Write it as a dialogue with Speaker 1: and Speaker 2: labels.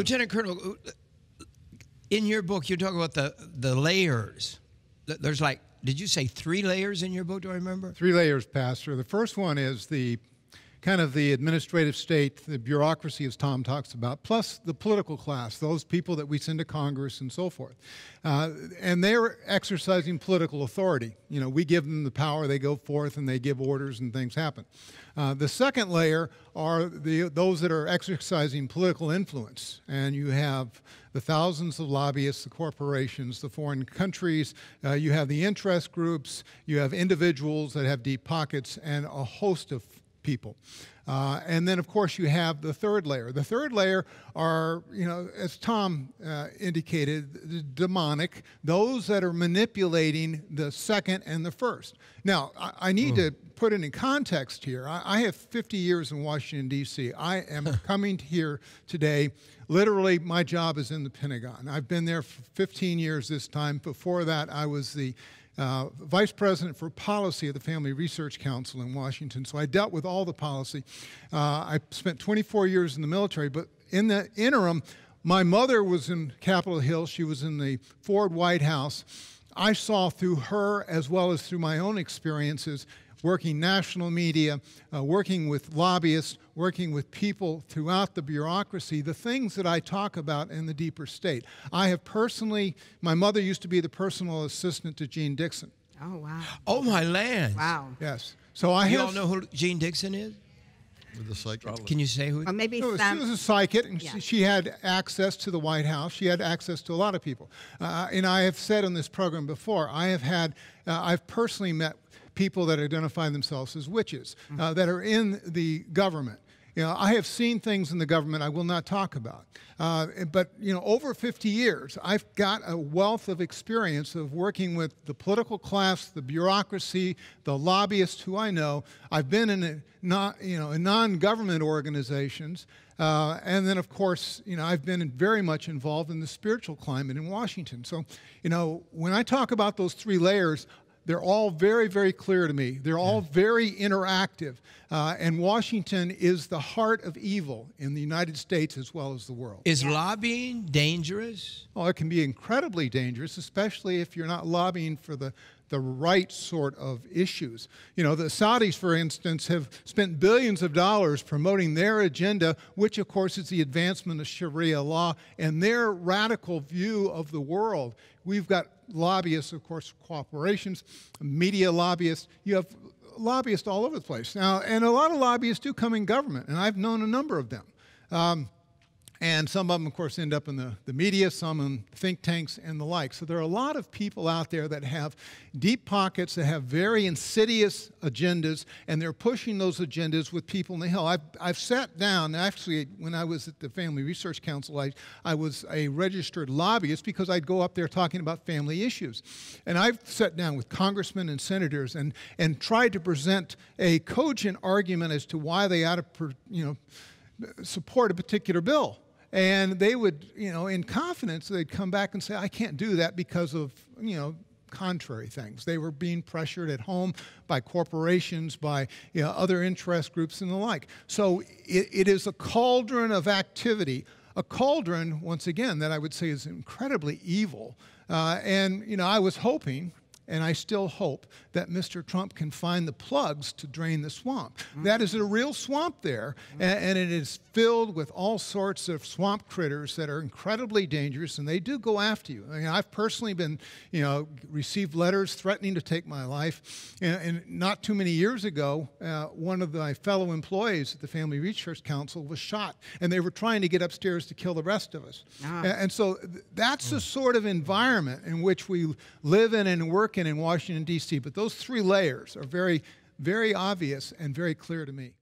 Speaker 1: Lieutenant Colonel, in your book, you talk about the layers. There's like, did you say 3 layers in your book? Do I remember?
Speaker 2: 3 layers, Pastor. The first one is the kind of the administrative state, the bureaucracy, as Tom talks about, plus the political class, those people that we send to Congress and so forth. And they're exercising political authority. You know, we give them the power, they go forth and they give orders and things happen. The second layer are those that are exercising political influence. And you have the thousands of lobbyists, the corporations, the foreign countries, you have the interest groups, you have individuals that have deep pockets, and a host of people. And then, of course, you have the third layer. The third layer are, you know, as Tom indicated, demonic, those that are manipulating the second and the first. Now, I need to put it in context here. I have 50 years in Washington, D.C. I am coming here today. Literally, my job is in the Pentagon. I've been there for 15 years this time. Before that, I was the Vice President for Policy of the Family Research Council in Washington, so I dealt with all the policy. I spent 24 years in the military, but in the interim, my mother was in Capitol Hill. She was in the Ford White House. I saw through her, as well as through my own experiences, working national media, working with lobbyists, working with people throughout the bureaucracy, the things that I talk about in the deeper state. I have personally, my mother used to be the personal assistant to Gene Dixon.
Speaker 3: Oh, wow.
Speaker 1: Oh, my land.
Speaker 3: Wow.
Speaker 2: Yes. So I
Speaker 1: You
Speaker 2: have...
Speaker 1: all know who Gene Dixon is?
Speaker 4: With the psychic.
Speaker 1: Can you say who?
Speaker 3: Or maybe
Speaker 2: She
Speaker 3: some.
Speaker 2: was a psychic, and
Speaker 3: Yeah.
Speaker 2: she had access to the White House. She had access to a lot of people. And I have said on this program before, I've personally met people that identify themselves as witches, that are in the government. You know, I have seen things in the government I will not talk about. But, you know, over 50 years, I've got a wealth of experience of working with the political class, the bureaucracy, the lobbyists who I know. I've been in non-government organizations. And then, of course, you know, I've been very much involved in the spiritual climate in Washington. So, you know, when I talk about those 3 layers, they're all very, very clear to me. They're all very interactive. And Washington is the heart of evil in the United States as well as the world.
Speaker 1: Is lobbying dangerous?
Speaker 2: Oh, it can be incredibly dangerous, especially if you're not lobbying for the right sort of issues. You know, the Saudis, for instance, have spent billions of dollars promoting their agenda, which, of course, is the advancement of Sharia law and their radical view of the world. We've got lobbyists, of course, corporations, media lobbyists. You have lobbyists all over the place. Now, and a lot of lobbyists do come in government, and I've known a number of them. And some of them, of course, end up in the media, some in think tanks and the like. So there are a lot of people out there that have deep pockets, that have very insidious agendas, and they're pushing those agendas with people in the Hill. I've sat down, actually, when I was at the Family Research Council, I was a registered lobbyist because I'd go up there talking about family issues. And I've sat down with congressmen and senators and tried to present a cogent argument as to why they ought to, support a particular bill. And they would, in confidence, they'd come back and say, I can't do that because of, contrary things. They were being pressured at home by corporations, by other interest groups and the like. So it is a cauldron of activity, a cauldron, once again, that I would say is incredibly evil. And I was hoping, and I still hope, that Mr. Trump can find the plugs to drain the swamp. That is a real swamp there, and it is filled with all sorts of swamp critters that are incredibly dangerous, and they do go after you. I mean, I've personally been, received letters threatening to take my life. And not too many years ago, one of my fellow employees at the Family Research Council was shot, and they were trying to get upstairs to kill the rest of us. And so that's the sort of environment in which we live in and work in Washington, D.C. But those 3 layers are very, very obvious and very clear to me.